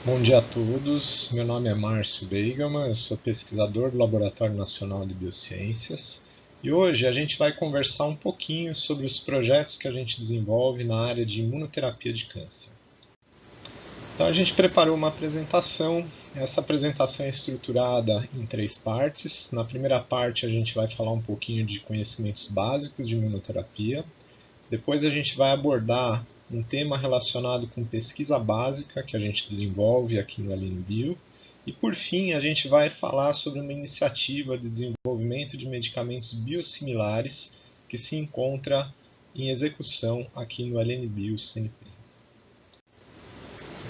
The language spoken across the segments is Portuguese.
Bom dia a todos, meu nome é Márcio Beigaman, eu sou pesquisador do Laboratório Nacional de Biociências e hoje a gente vai conversar um pouquinho sobre os projetos que a gente desenvolve na área de imunoterapia de câncer. Então a gente preparou uma apresentação, essa apresentação é estruturada em 3 partes. Na primeira parte a gente vai falar um pouquinho de conhecimentos básicos de imunoterapia. Depois a gente vai abordar um tema relacionado com pesquisa básica que a gente desenvolve aqui no LNBio. E por fim, a gente vai falar sobre uma iniciativa de desenvolvimento de medicamentos biosimilares que se encontra em execução aqui no LNBio CNP.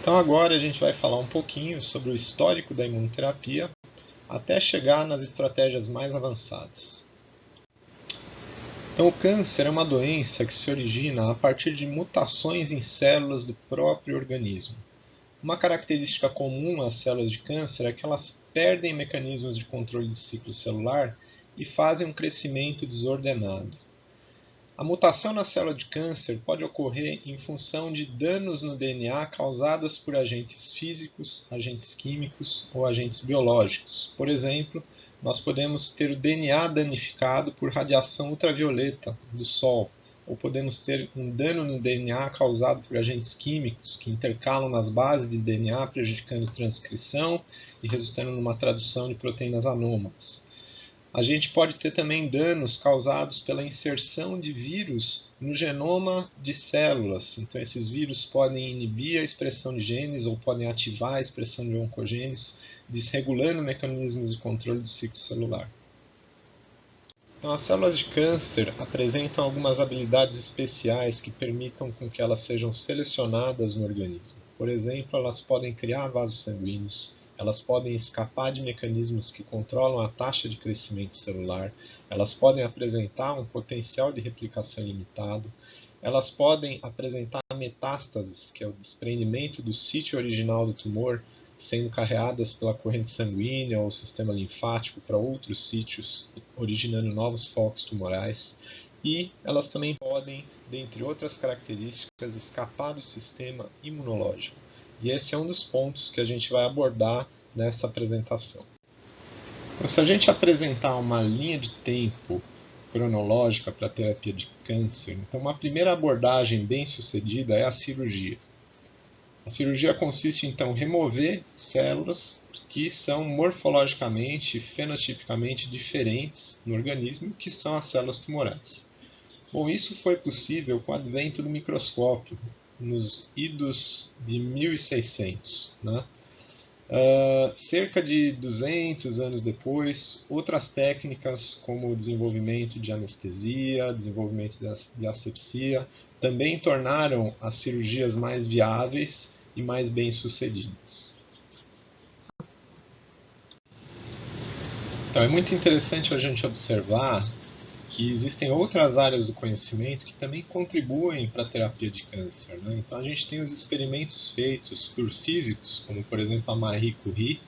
Então agora a gente vai falar um pouquinho sobre o histórico da imunoterapia até chegar nas estratégias mais avançadas. Então, o câncer é uma doença que se origina a partir de mutações em células do próprio organismo. Uma característica comum às células de câncer é que elas perdem mecanismos de controle de ciclo celular e fazem um crescimento desordenado. A mutação na célula de câncer pode ocorrer em função de danos no DNA causados por agentes físicos, agentes químicos ou agentes biológicos. Por exemplo, nós podemos ter o DNA danificado por radiação ultravioleta do Sol, ou podemos ter um dano no DNA causado por agentes químicos que intercalam nas bases de DNA, prejudicando a transcrição e resultando numa tradução de proteínas anômalas. A gente pode ter também danos causados pela inserção de vírus no genoma de células. Então, esses vírus podem inibir a expressão de genes ou podem ativar a expressão de oncogenes, desregulando mecanismos de controle do ciclo celular. Então, as células de câncer apresentam algumas habilidades especiais que permitam com que elas sejam selecionadas no organismo. Por exemplo, elas podem criar vasos sanguíneos, elas podem escapar de mecanismos que controlam a taxa de crescimento celular, elas podem apresentar um potencial de replicação limitado, elas podem apresentar metástases, que é o desprendimento do sítio original do tumor, sendo carreadas pela corrente sanguínea ou sistema linfático para outros sítios, originando novos focos tumorais. E elas também podem, dentre outras características, escapar do sistema imunológico. E esse é um dos pontos que a gente vai abordar nessa apresentação. Então, se a gente apresentar uma linha de tempo cronológica para a terapia de câncer, então uma primeira abordagem bem sucedida é a cirurgia. A cirurgia consiste então em remover células que são morfologicamente e fenotipicamente diferentes no organismo, que são as células tumorais. Bom, isso foi possível com o advento do microscópio, nos idos de 1600. Cerca de 200 anos depois, outras técnicas como o desenvolvimento de anestesia, desenvolvimento de asepsia, também tornaram as cirurgias mais viáveis e mais bem-sucedidas. Então, é muito interessante a gente observar que existem outras áreas do conhecimento que também contribuem para a terapia de câncer. Então, a gente tem os experimentos feitos por físicos, como, por exemplo, a Marie Curie,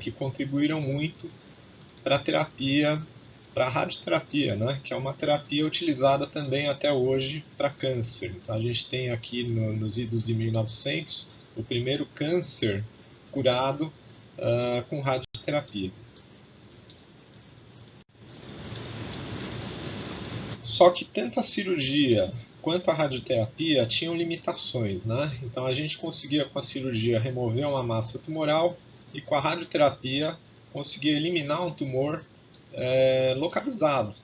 que contribuíram muito para a terapia, para a radioterapia, que é uma terapia utilizada também até hoje para câncer. Então, a gente tem aqui nos idos de 1900 o primeiro câncer curado com radioterapia. Só que tanto a cirurgia quanto a radioterapia tinham limitações. Então a gente conseguia com a cirurgia remover uma massa tumoral e com a radioterapia conseguia eliminar um tumor localizado.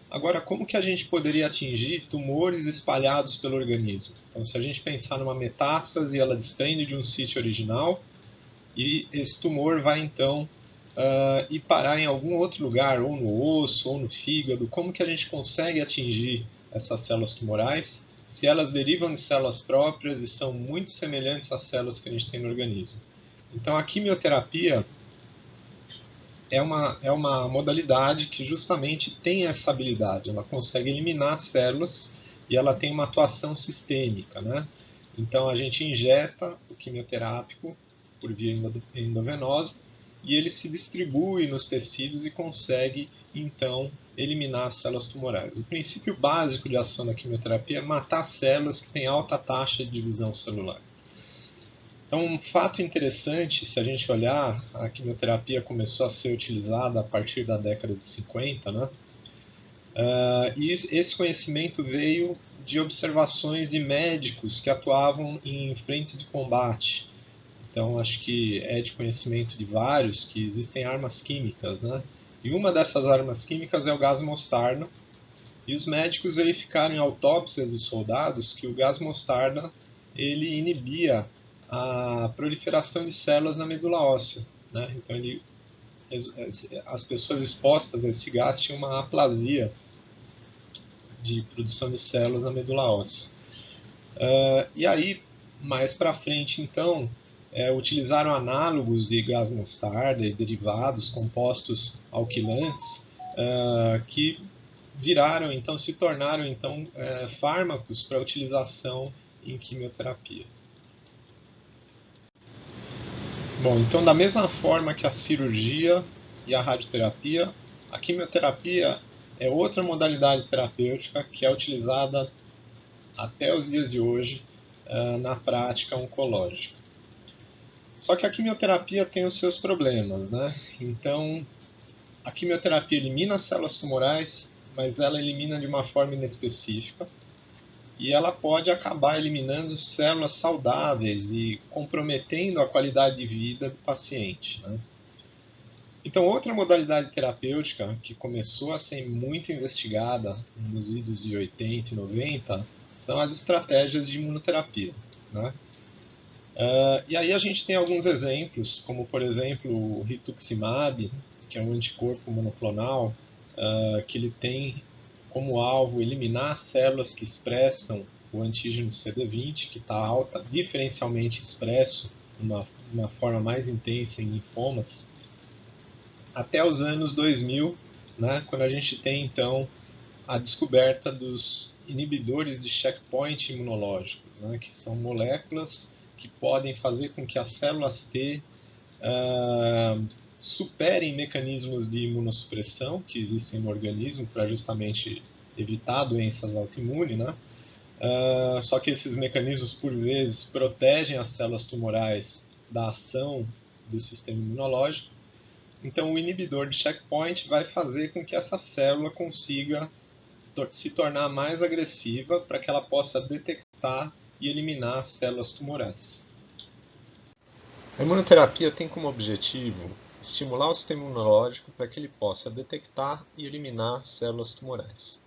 Agora, como que a gente poderia atingir tumores espalhados pelo organismo? Então, se a gente pensar numa metástase, ela desprende de um sítio original e esse tumor vai então ir parar em algum outro lugar, ou no osso, ou no fígado. Como que a gente consegue atingir essas células tumorais se elas derivam de células próprias e são muito semelhantes às células que a gente tem no organismo? Então, a quimioterapia é uma modalidade que justamente tem essa habilidade. Ela consegue eliminar células e ela tem uma atuação sistêmica. Então, a gente injeta o quimioterápico por via endovenosa e ele se distribui nos tecidos e consegue, então, eliminar as células tumorais. O princípio básico de ação da quimioterapia é matar células que têm alta taxa de divisão celular. Então, um fato interessante, se a gente olhar, a quimioterapia começou a ser utilizada a partir da década de 50, né? E esse conhecimento veio de observações de médicos que atuavam em frentes de combate. Então, acho que é de conhecimento de vários que existem armas químicas, né? E uma dessas armas químicas é o gás mostarda. E os médicos verificaram em autópsias de soldados que o gás mostarda ele inibia a proliferação de células na medula óssea, né? Então, as pessoas expostas a esse gás tinham uma aplasia de produção de células na medula óssea. E aí, mais para frente, então, utilizaram análogos de gás mostarda e derivados, compostos alquilantes, que viraram, então, se tornaram, então, fármacos para utilização em quimioterapia. Bom, então, da mesma forma que a cirurgia e a radioterapia, a quimioterapia é outra modalidade terapêutica que é utilizada até os dias de hoje na prática oncológica. Só que a quimioterapia tem os seus problemas, né? Então, a quimioterapia elimina as células tumorais, mas ela elimina de uma forma inespecífica e ela pode acabar eliminando células saudáveis e comprometendo a qualidade de vida do paciente, né? Então, outra modalidade terapêutica que começou a ser muito investigada nos idos de 80 e 90 são as estratégias de imunoterapia, né? E aí a gente tem alguns exemplos, como por exemplo o rituximab, que é um anticorpo monoclonal, que ele tem como alvo eliminar células que expressam o antígeno CD20, que está diferencialmente expresso de uma forma mais intensa em linfomas, até os anos 2000, né, quando a gente tem então a descoberta dos inibidores de checkpoint imunológicos, né, que são moléculas que podem fazer com que as células T superem mecanismos de imunossupressão que existem no organismo para justamente evitar doenças autoimunes, né? Só que esses mecanismos, por vezes, protegem as células tumorais da ação do sistema imunológico. Então, o inibidor de checkpoint vai fazer com que essa célula consiga se tornar mais agressiva para que ela possa detectar e eliminar as células tumorais. A imunoterapia tem como objetivo estimular o sistema imunológico para que ele possa detectar e eliminar células tumorais.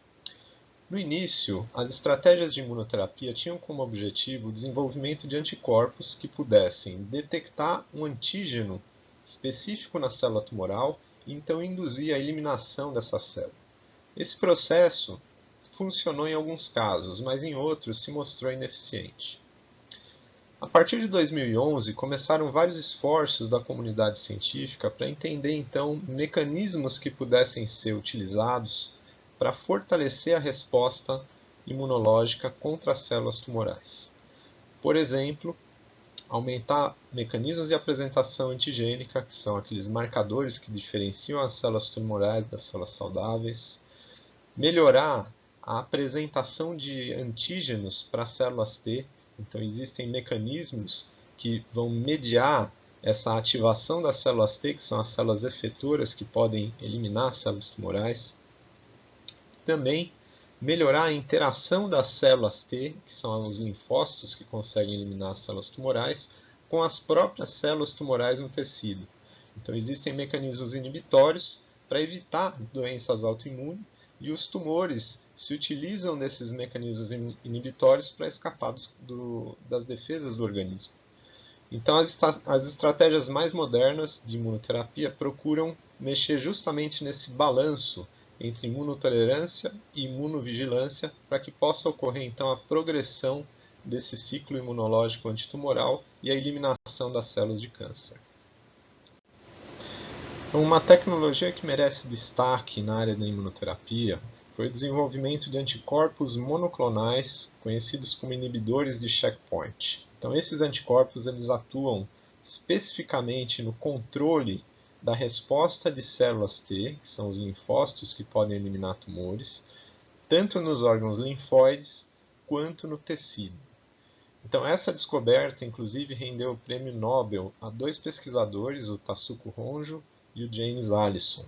No início, as estratégias de imunoterapia tinham como objetivo o desenvolvimento de anticorpos que pudessem detectar um antígeno específico na célula tumoral e então induzir a eliminação dessa célula. Esse processo funcionou em alguns casos, mas em outros se mostrou ineficiente. A partir de 2011, começaram vários esforços da comunidade científica para entender então mecanismos que pudessem ser utilizados para fortalecer a resposta imunológica contra as células tumorais. Por exemplo, aumentar mecanismos de apresentação antigênica, que são aqueles marcadores que diferenciam as células tumorais das células saudáveis, melhorar a apresentação de antígenos para as células T. Então, existem mecanismos que vão mediar essa ativação das células T, que são as células efetoras que podem eliminar as células tumorais. Também melhorar a interação das células T, que são os linfócitos que conseguem eliminar as células tumorais, com as próprias células tumorais no tecido. Então, existem mecanismos inibitórios para evitar doenças autoimunes e os tumores se utilizam desses mecanismos inibitórios para escapar das defesas do organismo. Então, as estratégias mais modernas de imunoterapia procuram mexer justamente nesse balanço entre imunotolerância e imunovigilância para que possa ocorrer então a progressão desse ciclo imunológico antitumoral e a eliminação das células de câncer. Então, uma tecnologia que merece destaque na área da imunoterapia foi o desenvolvimento de anticorpos monoclonais, conhecidos como inibidores de checkpoint. Então, esses anticorpos eles atuam especificamente no controle da resposta de células T, que são os linfócitos que podem eliminar tumores, tanto nos órgãos linfóides quanto no tecido. Então, essa descoberta, inclusive, rendeu o prêmio Nobel a dois pesquisadores, o Tasuku Honjo e o James Allison,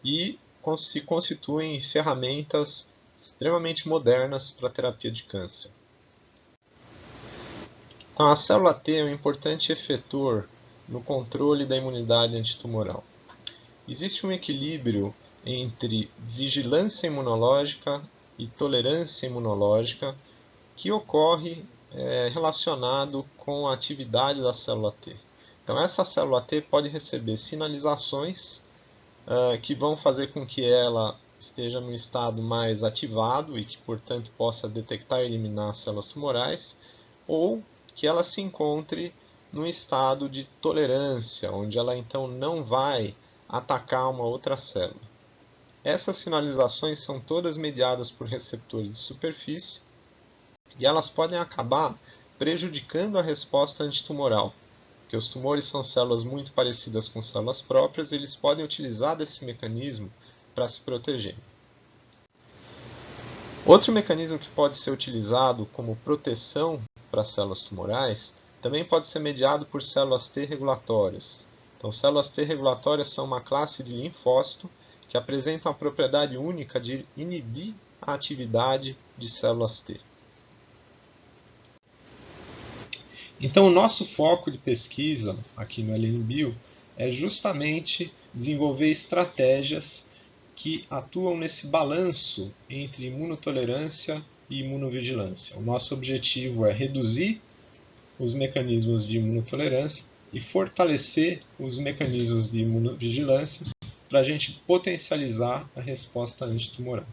e se constituem ferramentas extremamente modernas para a terapia de câncer. Então, a célula T é um importante efetor no controle da imunidade antitumoral. Existe um equilíbrio entre vigilância imunológica e tolerância imunológica que ocorre relacionado com a atividade da célula T. Então, essa célula T pode receber sinalizações que vão fazer com que ela esteja no estado mais ativado e que, portanto, possa detectar e eliminar células tumorais, ou que ela se encontre num estado de tolerância, onde ela então não vai atacar uma outra célula. Essas sinalizações são todas mediadas por receptores de superfície e elas podem acabar prejudicando a resposta antitumoral, porque os tumores são células muito parecidas com células próprias e eles podem utilizar desse mecanismo para se proteger. Outro mecanismo que pode ser utilizado como proteção para células tumorais também pode ser mediado por células T regulatórias. Então, células T regulatórias são uma classe de linfócito que apresentam a propriedade única de inibir a atividade de células T. Então, o nosso foco de pesquisa aqui no LNBio é justamente desenvolver estratégias que atuam nesse balanço entre imunotolerância e imunovigilância. O nosso objetivo é reduzir os mecanismos de imunotolerância e fortalecer os mecanismos de imunovigilância para a gente potencializar a resposta antitumoral.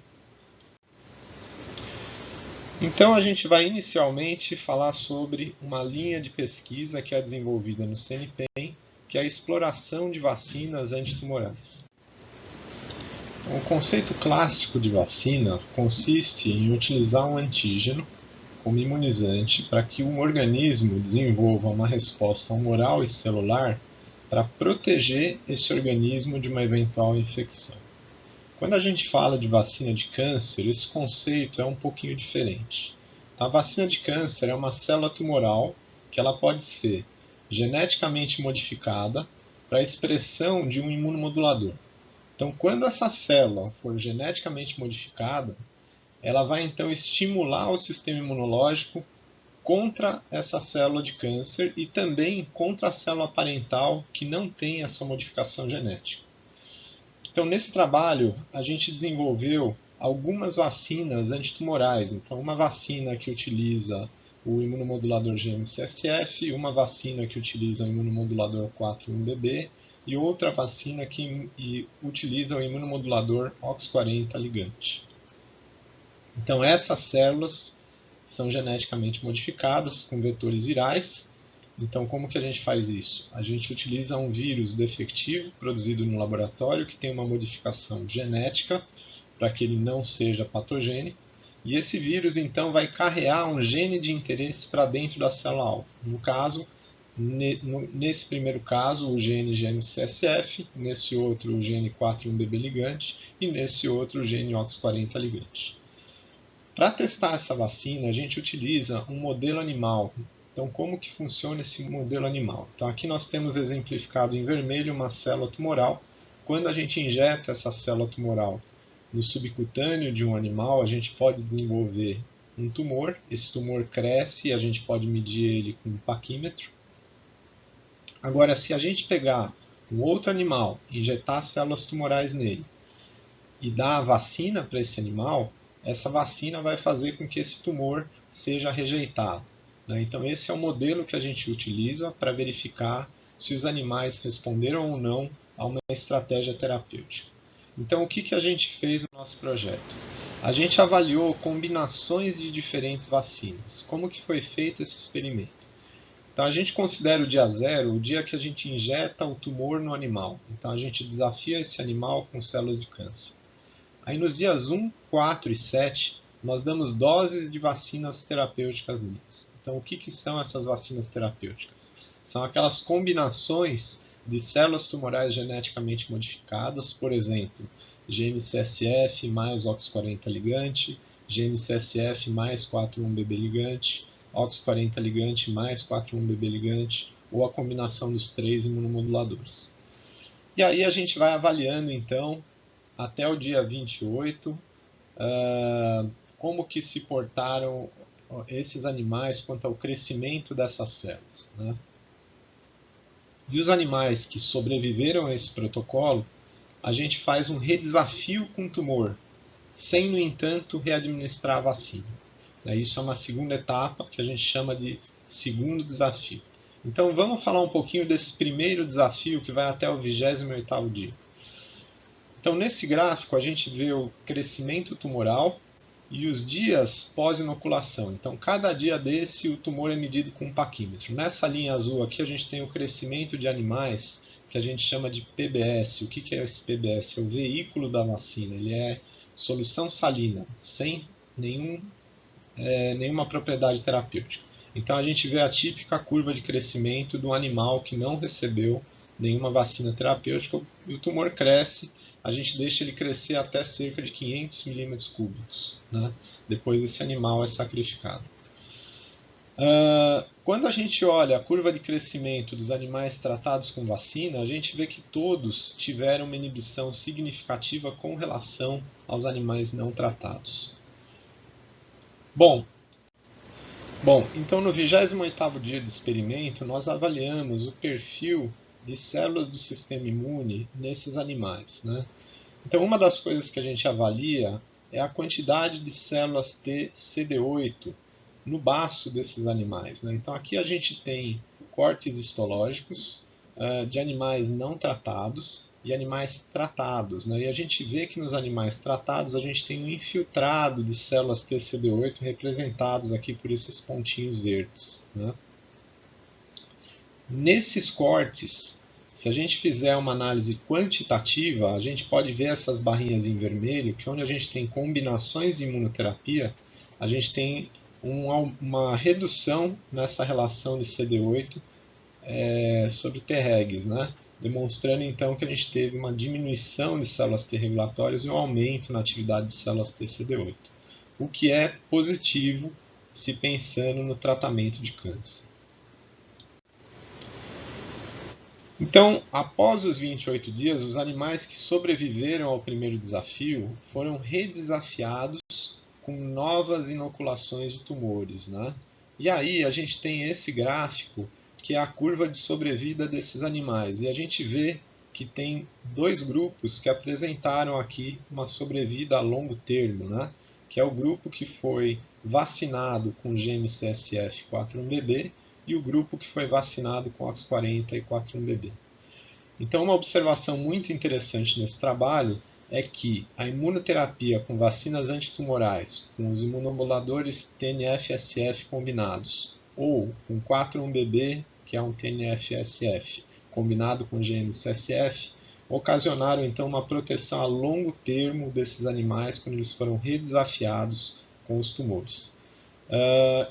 Então a gente vai inicialmente falar sobre uma linha de pesquisa que é desenvolvida no CNPEM, que é a exploração de vacinas antitumorais. O conceito clássico de vacina consiste em utilizar um antígeno como imunizante para que um organismo desenvolva uma resposta humoral e celular para proteger esse organismo de uma eventual infecção. Quando a gente fala de vacina de câncer, esse conceito é um pouquinho diferente. A vacina de câncer é uma célula tumoral que ela pode ser geneticamente modificada para a expressão de um imunomodulador. Então, quando essa célula for geneticamente modificada, ela vai então estimular o sistema imunológico contra essa célula de câncer e também contra a célula parental que não tem essa modificação genética. Então, nesse trabalho, a gente desenvolveu algumas vacinas antitumorais. Então, uma vacina que utiliza o imunomodulador GM-CSF, uma vacina que utiliza o imunomodulador 4-1BB e outra vacina que utiliza o imunomodulador OX40 ligante. Então, essas células são geneticamente modificadas com vetores virais. Então, como que a gente faz isso? A gente utiliza um vírus defectivo produzido no laboratório que tem uma modificação genética para que ele não seja patogênico. E esse vírus, então, vai carrear um gene de interesse para dentro da célula-alvo. No caso, nesse primeiro caso, o gene GM-CSF, nesse outro, o gene 4-1BB ligante e nesse outro, o gene OX40 ligante. Para testar essa vacina, a gente utiliza um modelo animal. Então, como que funciona esse modelo animal? Então, aqui nós temos exemplificado em vermelho uma célula tumoral. Quando a gente injeta essa célula tumoral no subcutâneo de um animal, a gente pode desenvolver um tumor. Esse tumor cresce e a gente pode medir ele com um paquímetro. Agora, se a gente pegar um outro animal, injetar células tumorais nele e dar a vacina para esse animal, essa vacina vai fazer com que esse tumor seja rejeitado. Então, esse é o modelo que a gente utiliza para verificar se os animais responderam ou não a uma estratégia terapêutica. Então, o que a gente fez no nosso projeto? A gente avaliou combinações de diferentes vacinas. Como que foi feito esse experimento? Então, a gente considera o dia 0 o dia que a gente injeta o tumor no animal. Então, a gente desafia esse animal com células de câncer. Aí, nos dias 1, 4 e 7, nós damos doses de vacinas terapêuticas neles. Então, o que são essas vacinas terapêuticas? São aquelas combinações de células tumorais geneticamente modificadas, por exemplo, GM-CSF mais OX40 ligante, GM-CSF mais 4-1BB ligante, OX40 ligante mais 4,1-BB ligante, ou a combinação dos três imunomoduladores. E aí a gente vai avaliando, então, até o dia 28, como que se portaram esses animais quanto ao crescimento dessas células, né? E os animais que sobreviveram a esse protocolo, a gente faz um redesafio com o tumor, sem, no entanto, readministrar a vacina. Isso é uma segunda etapa que a gente chama de segundo desafio. Então vamos falar um pouquinho desse primeiro desafio que vai até o 28º dia. Então nesse gráfico a gente vê o crescimento tumoral e os dias pós-inoculação. Então cada dia desse o tumor é medido com um paquímetro. Nessa linha azul aqui a gente tem o crescimento de animais que a gente chama de PBS. O que é esse PBS? É o veículo da vacina. Ele é solução salina, sem nenhuma propriedade terapêutica. Então a gente vê a típica curva de crescimento do animal que não recebeu nenhuma vacina terapêutica e o tumor cresce, a gente deixa ele crescer até cerca de 500 milímetros cúbicos, né? Depois esse animal é sacrificado. Quando a gente olha a curva de crescimento dos animais tratados com vacina, a gente vê que todos tiveram uma inibição significativa com relação aos animais não tratados. Bom, então no 28º dia de experimento, nós avaliamos o perfil de células do sistema imune nesses animais, né? Então uma das coisas que a gente avalia é a quantidade de células T CD8 no baço desses animais, né? Então aqui a gente tem cortes histológicos de animais não tratados e animais tratados, né? E a gente vê que nos animais tratados a gente tem um infiltrado de células TCD8 representados aqui por esses pontinhos verdes, né? Nesses cortes, se a gente fizer uma análise quantitativa, a gente pode ver essas barrinhas em vermelho, que onde a gente tem combinações de imunoterapia, a gente tem uma redução nessa relação de CD8 sobre Tregs, né? Demonstrando então que a gente teve uma diminuição de células T regulatórias e um aumento na atividade de células TCD8, o que é positivo se pensando no tratamento de câncer. Então, após os 28 dias, os animais que sobreviveram ao primeiro desafio foram redesafiados com novas inoculações de tumores, né? E aí a gente tem esse gráfico que é a curva de sobrevida desses animais. E a gente vê que tem dois grupos que apresentaram aqui uma sobrevida a longo termo, né? Que é o grupo que foi vacinado com GM-CSF 4-1BB e o grupo que foi vacinado com OX40 e 4-1BB. Então, uma observação muito interessante nesse trabalho é que a imunoterapia com vacinas antitumorais, com os imunomoduladores TNF-SF combinados, ou com 4-1BB, que é um TNF-SF, combinado com GM-CSF, ocasionaram então uma proteção a longo termo desses animais quando eles foram redesafiados com os tumores.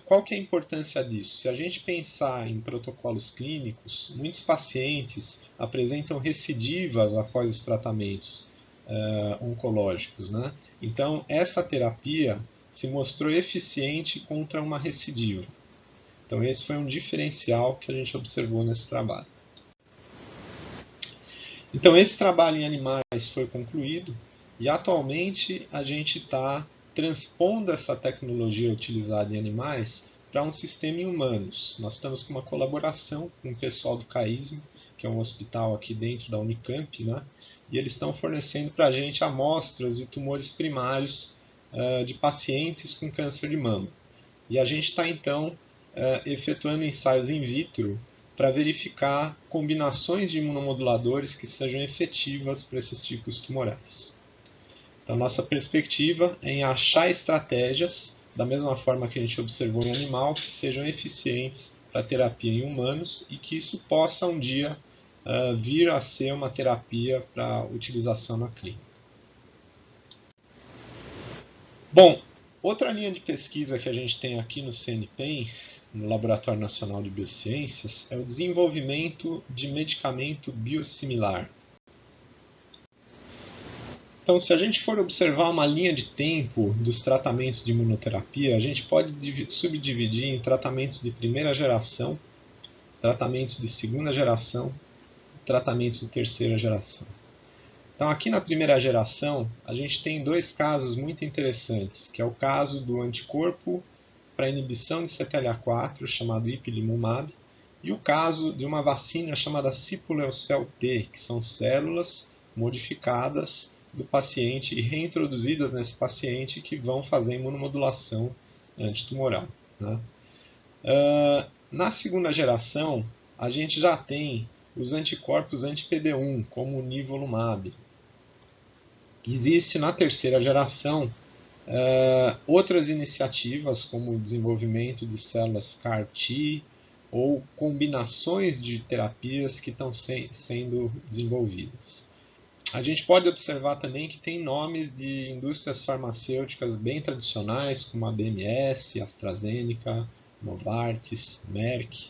Qual que é a importância disso? Se a gente pensar em protocolos clínicos, muitos pacientes apresentam recidivas após os tratamentos oncológicos, né? Então, essa terapia se mostrou eficiente contra uma recidiva. Então, esse foi um diferencial que a gente observou nesse trabalho. Então, esse trabalho em animais foi concluído e atualmente a gente está transpondo essa tecnologia utilizada em animais para um sistema em humanos. Nós estamos com uma colaboração com o pessoal do CAISM, que é um hospital aqui dentro da Unicamp, né? E eles estão fornecendo para a gente amostras de tumores primários de pacientes com câncer de mama. E a gente está, então, efetuando ensaios in vitro para verificar combinações de imunomoduladores que sejam efetivas para esses tipos tumorais. Então, nossa perspectiva é em achar estratégias, da mesma forma que a gente observou em animal, que sejam eficientes para terapia em humanos e que isso possa um dia vir a ser uma terapia para utilização na clínica. Bom, outra linha de pesquisa que a gente tem aqui no CNPEM, no Laboratório Nacional de Biociências, é o desenvolvimento de medicamento biosimilar. Então, se a gente for observar uma linha de tempo dos tratamentos de imunoterapia, a gente pode subdividir em tratamentos de primeira geração, tratamentos de segunda geração, tratamentos de terceira geração. Então, aqui na primeira geração, a gente tem dois casos muito interessantes, que é o caso do anticorpo para inibição de CTLA4, chamado ipilimumab, e o caso de uma vacina chamada Sipuleucel-T, que são células modificadas do paciente e reintroduzidas nesse paciente que vão fazer imunomodulação antitumoral, né? Na segunda geração, a gente já tem os anticorpos anti-PD1, como o nivolumab. Existe na terceira geração outras iniciativas, como o desenvolvimento de células CAR-T ou combinações de terapias que estão sendo desenvolvidas. A gente pode observar também que tem nomes de indústrias farmacêuticas bem tradicionais, como a BMS, AstraZeneca, Novartis, Merck,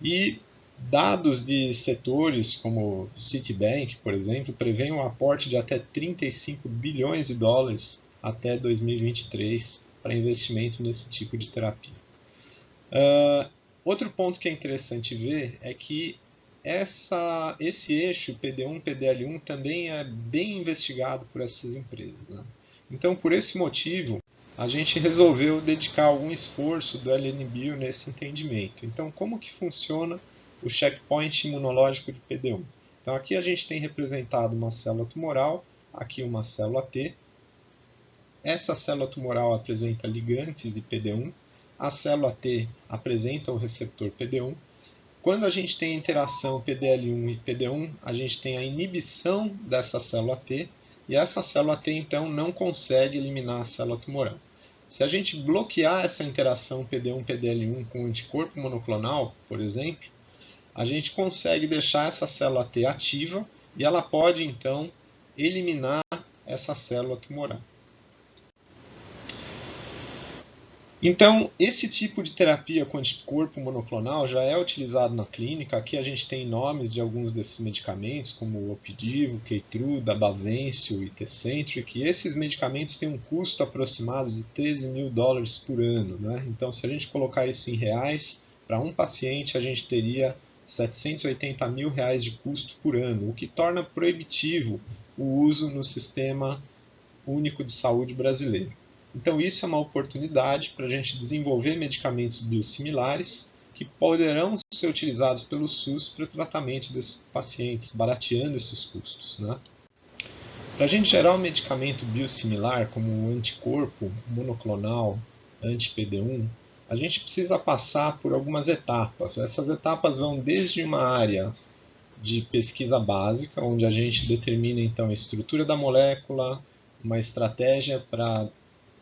e dados de setores como Citibank, por exemplo, prevêem um aporte de até 35 bilhões de dólares até 2023 para investimento nesse tipo de terapia. Outro ponto que é interessante ver é que esse eixo PD1, PDL1 também é bem investigado por essas empresas, né? Então, por esse motivo, a gente resolveu dedicar algum esforço do LNBio nesse entendimento. Então, como que funciona o checkpoint imunológico de PD1? Então, aqui a gente tem representado uma célula tumoral, aqui uma célula T. Essa célula tumoral apresenta ligantes de PD1, a célula T apresenta o receptor PD1. Quando a gente tem a interação PDL1 e PD1, a gente tem a inibição dessa célula T, e essa célula T, então, não consegue eliminar a célula tumoral. Se a gente bloquear essa interação PD1-PDL1 com anticorpo monoclonal, por exemplo, a gente consegue deixar essa célula T ativa e ela pode, então, eliminar essa célula tumoral. Então, esse tipo de terapia com anticorpo monoclonal já é utilizado na clínica. Aqui a gente tem nomes de alguns desses medicamentos, como o Opdivo, Keytruda, Bavencio e Tecentriq. E esses medicamentos têm um custo aproximado de 13 mil dólares por ano, né? Então, se a gente colocar isso em reais, para um paciente a gente teria 780 mil reais de custo por ano, o que torna proibitivo o uso no Sistema Único de Saúde brasileiro. Então, isso é uma oportunidade para a gente desenvolver medicamentos biosimilares que poderão ser utilizados pelo SUS para o tratamento desses pacientes, barateando esses custos, né? Para a gente gerar um medicamento biosimilar, como o anticorpo monoclonal anti-PD1, a gente precisa passar por algumas etapas. Essas etapas vão desde uma área de pesquisa básica, onde a gente determina então a estrutura da molécula, uma estratégia para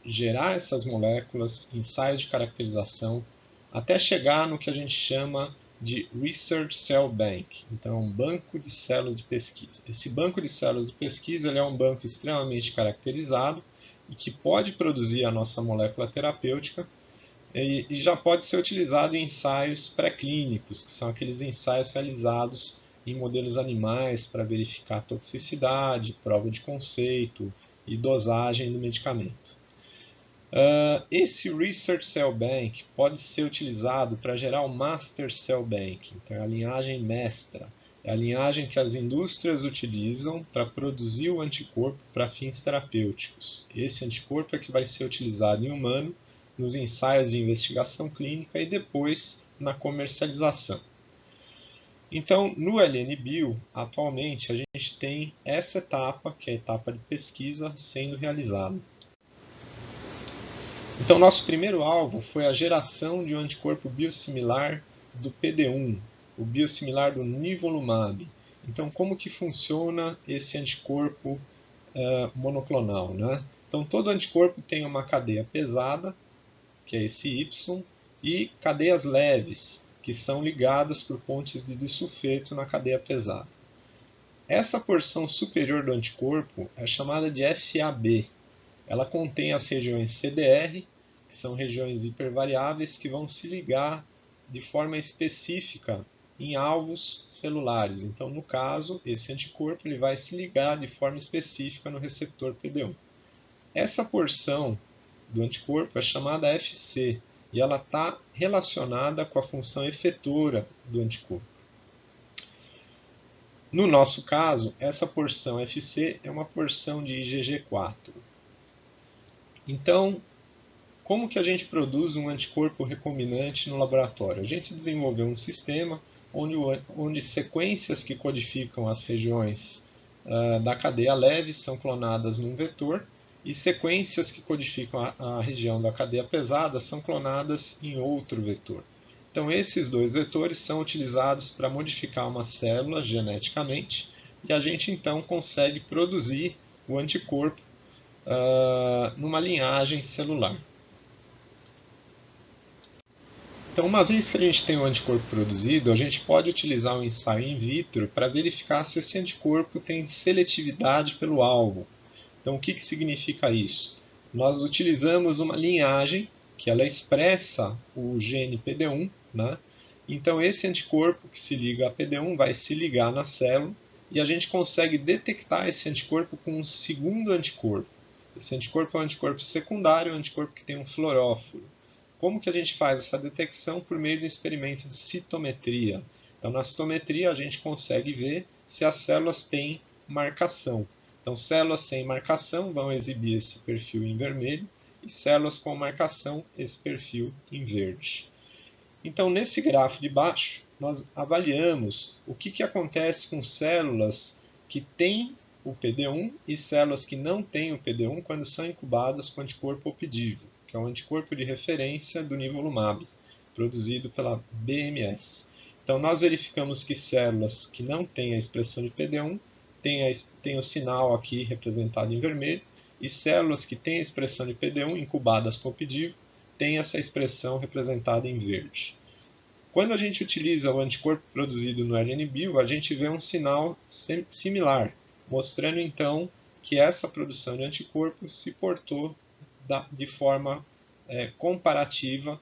gerar essas moléculas, ensaios de caracterização, até chegar no que a gente chama de Research Cell Bank, então um banco de células de pesquisa. Esse banco de células de pesquisa ele é um banco extremamente caracterizado e que pode produzir a nossa molécula terapêutica e já pode ser utilizado em ensaios pré-clínicos, que são aqueles ensaios realizados em modelos animais para verificar toxicidade, prova de conceito e dosagem do medicamento. Esse Research Cell Bank pode ser utilizado para gerar o Master Cell Bank, então é a linhagem mestra, é a linhagem que as indústrias utilizam para produzir o anticorpo para fins terapêuticos. Esse anticorpo é que vai ser utilizado em humano nos ensaios de investigação clínica e depois na comercialização. Então, no LNBio, atualmente, a gente tem essa etapa, que é a etapa de pesquisa, sendo realizada. Então, nosso primeiro alvo foi a geração de um anticorpo biosimilar do PD1, o biosimilar do nivolumab. Então, como que funciona esse anticorpo monoclonal, né? Então, todo anticorpo tem uma cadeia pesada, que é esse Y, e cadeias leves, que são ligadas por pontes de disulfeto na cadeia pesada. Essa porção superior do anticorpo é chamada de FAB. Ela contém as regiões CDR, que são regiões hipervariáveis que vão se ligar de forma específica em alvos celulares. Então, no caso, esse anticorpo ele vai se ligar de forma específica no receptor PD1. Essa porção do anticorpo é chamada FC e ela está relacionada com a função efetora do anticorpo. No nosso caso, essa porção FC é uma porção de IgG4. Então, como que a gente produz um anticorpo recombinante no laboratório? A gente desenvolveu um sistema onde sequências que codificam as regiões da cadeia leve são clonadas num vetor e sequências que codificam a região da cadeia pesada são clonadas em outro vetor. Então, esses dois vetores são utilizados para modificar uma célula geneticamente e a gente então consegue produzir o anticorpo numa linhagem celular. Então, uma vez que a gente tem o anticorpo produzido, a gente pode utilizar o ensaio in vitro para verificar se esse anticorpo tem seletividade pelo alvo. Então, o que significa isso? Nós utilizamos uma linhagem que ela expressa o gene PD1, né? Então, esse anticorpo que se liga a PD1 vai se ligar na célula e a gente consegue detectar esse anticorpo com um segundo anticorpo. Esse anticorpo é um anticorpo secundário, um anticorpo que tem um fluoróforo. Como que a gente faz essa detecção? Por meio do experimento de citometria. Então, na citometria, a gente consegue ver se as células têm marcação. Então, células sem marcação vão exibir esse perfil em vermelho e células com marcação, esse perfil em verde. Então, nesse gráfico de baixo, nós avaliamos o que acontece com células que têm o PD1 e células que não têm o PD1 quando são incubadas com anticorpo Opdivo, que é um anticorpo de referência do nivolumab, produzido pela BMS. Então, nós verificamos que células que não têm a expressão de PD1 têm o sinal aqui representado em vermelho, e células que têm a expressão de PD1 incubadas com Opdivo têm essa expressão representada em verde. Quando a gente utiliza o anticorpo produzido no LNBio, a gente vê um sinal similar, mostrando então que essa produção de anticorpo se portou de forma comparativa,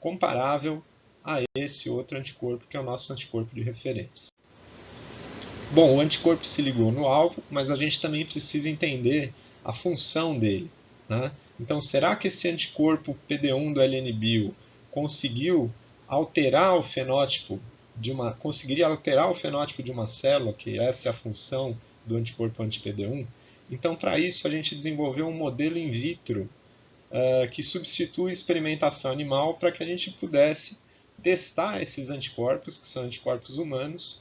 comparável a esse outro anticorpo, que é o nosso anticorpo de referência. Bom, o anticorpo se ligou no alvo, mas a gente também precisa entender a função dele, né? Então, será que esse anticorpo PD1 do LNBio conseguiu alterar o fenótipo conseguiria alterar o fenótipo de uma célula, que essa é a função do anticorpo anti-PD1? Então, para isso, a gente desenvolveu um modelo in vitro que substitui a experimentação animal para que a gente pudesse testar esses anticorpos, que são anticorpos humanos,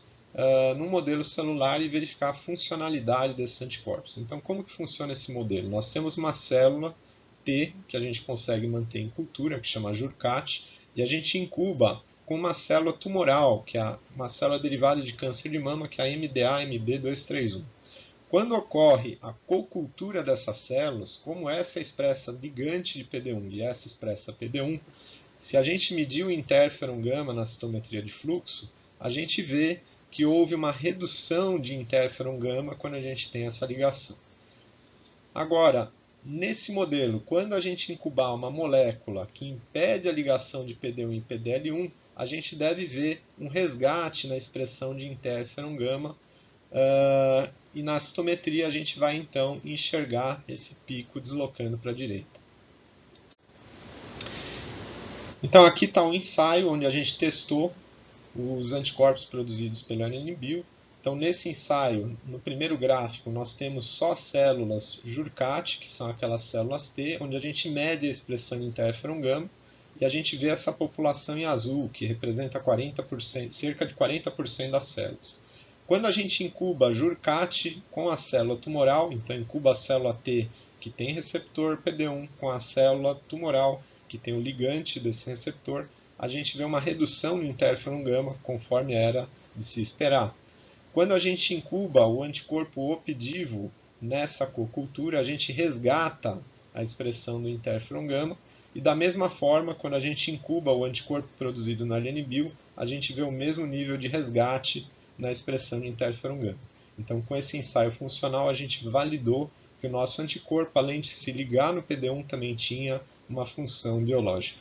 num modelo celular e verificar a funcionalidade desses anticorpos. Então, como que funciona esse modelo? Nós temos uma célula T, que a gente consegue manter em cultura, que chama Jurkat, e a gente incuba com uma célula tumoral, que é uma célula derivada de câncer de mama, que é a MDA-MB231. Quando ocorre a cocultura dessas células, como essa expressa ligante de PD1 e essa expressa PD1, se a gente medir o interferon gama na citometria de fluxo, a gente vê que houve uma redução de interferon gama quando a gente tem essa ligação. Agora, nesse modelo, quando a gente incubar uma molécula que impede a ligação de PD1 e PDL1, a gente deve ver um resgate na expressão de interferon gama, e na citometria a gente vai então enxergar esse pico deslocando para a direita. Então aqui está um ensaio onde a gente testou os anticorpos produzidos pelo LNBio. Então nesse ensaio, no primeiro gráfico, nós temos só células Jurkat, que são aquelas células T, onde a gente mede a expressão de interferon gama, e a gente vê essa população em azul, que representa 40%, cerca de 40% das células. Quando a gente incuba Jurkat com a célula tumoral, então incuba a célula T, que tem receptor PD1, com a célula tumoral, que tem o ligante desse receptor, a gente vê uma redução no interferon gama, conforme era de se esperar. Quando a gente incuba o anticorpo Opdivo nessa cocultura, a gente resgata a expressão do interferon gama, e da mesma forma, quando a gente incuba o anticorpo produzido na LNBio, a gente vê o mesmo nível de resgate na expressão de interferon gama. Então, com esse ensaio funcional, a gente validou que o nosso anticorpo, além de se ligar no PD1, também tinha uma função biológica.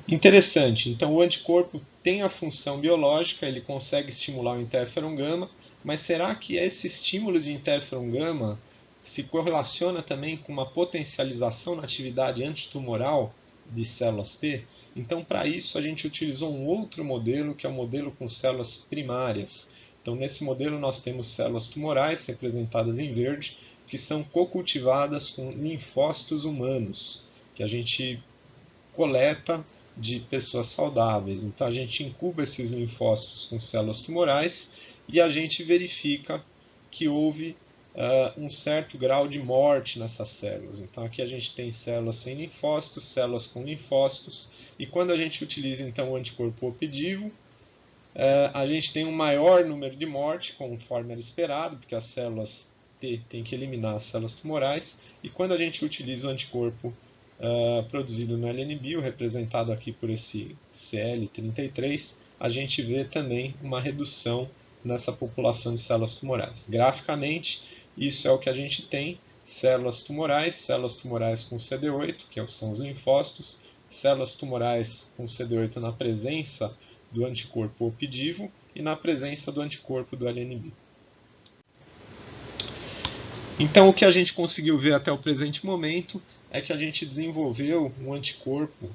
Interessante, então o anticorpo tem a função biológica, ele consegue estimular o interferon gama, mas será que esse estímulo de interferon gama se correlaciona também com uma potencialização na atividade antitumoral de células T? Então, para isso, a gente utilizou um outro modelo, que é o modelo com células primárias. Então, nesse modelo, nós temos células tumorais, representadas em verde, que são cocultivadas com linfócitos humanos, que a gente coleta de pessoas saudáveis. Então a gente incuba esses linfócitos com células tumorais e a gente verifica que houve um certo grau de morte nessas células. Então aqui a gente tem células sem linfócitos, células com linfócitos, e quando a gente utiliza então o anticorpo opedivo, a gente tem um maior número de morte, conforme era esperado, porque as células T têm que eliminar as células tumorais, e quando a gente utiliza o anticorpo produzido no LNBio, representado aqui por esse CL33, a gente vê também uma redução nessa população de células tumorais. Graficamente, isso é o que a gente tem: células tumorais com CD8, que são os linfócitos, células tumorais com CD8 na presença do anticorpo opedivo e na presença do anticorpo do LNB. Então, o que a gente conseguiu ver até o presente momento é que a gente desenvolveu um anticorpo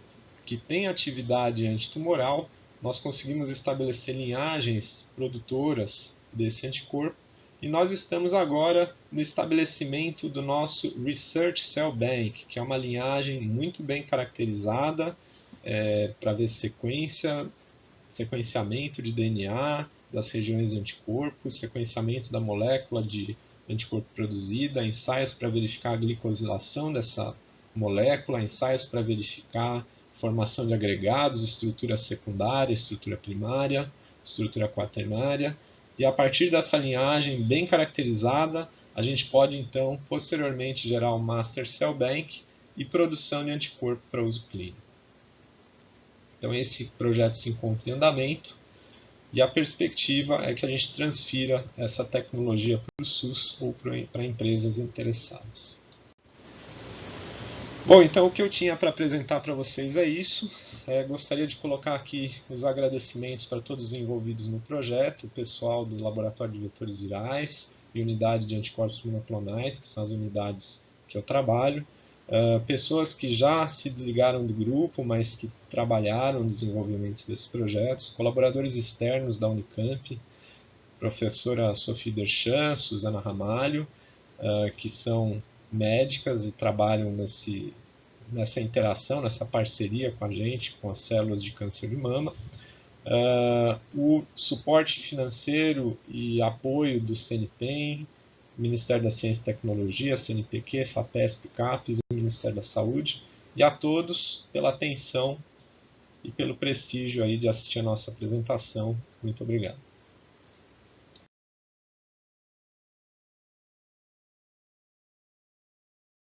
que tem atividade antitumoral. Nós conseguimos estabelecer linhagens produtoras desse anticorpo e nós estamos agora no estabelecimento do nosso Research Cell Bank, que é uma linhagem muito bem caracterizada para ver sequenciamento de DNA das regiões de anticorpos, sequenciamento da molécula de anticorpo produzida, ensaios para verificar a glicosilação dessa molécula, ensaios para verificar formação de agregados, estrutura secundária, estrutura primária, estrutura quaternária, e a partir dessa linhagem bem caracterizada, a gente pode então posteriormente gerar um Master Cell Bank e produção de anticorpo para uso clínico. Então esse projeto se encontra em andamento e a perspectiva é que a gente transfira essa tecnologia para o SUS ou para empresas interessadas. Bom, então o que eu tinha para apresentar para vocês é isso. Gostaria de colocar aqui os agradecimentos para todos os envolvidos no projeto, o pessoal do Laboratório de Vetores Virais e Unidade de Anticorpos Monoclonais, que são as unidades que eu trabalho, pessoas que já se desligaram do grupo, mas que trabalharam no desenvolvimento desses projetos, colaboradores externos da Unicamp, professora Sophie Derchan, Suzana Ramalho, que são médicas e trabalham nessa interação, nessa parceria com a gente, com as células de câncer de mama. O suporte financeiro e apoio do CNPEM, Ministério da Ciência e Tecnologia, CNPq, FAPESP, CAPES e Ministério da Saúde, e a todos pela atenção e pelo prestígio aí de assistir a nossa apresentação. Muito obrigado.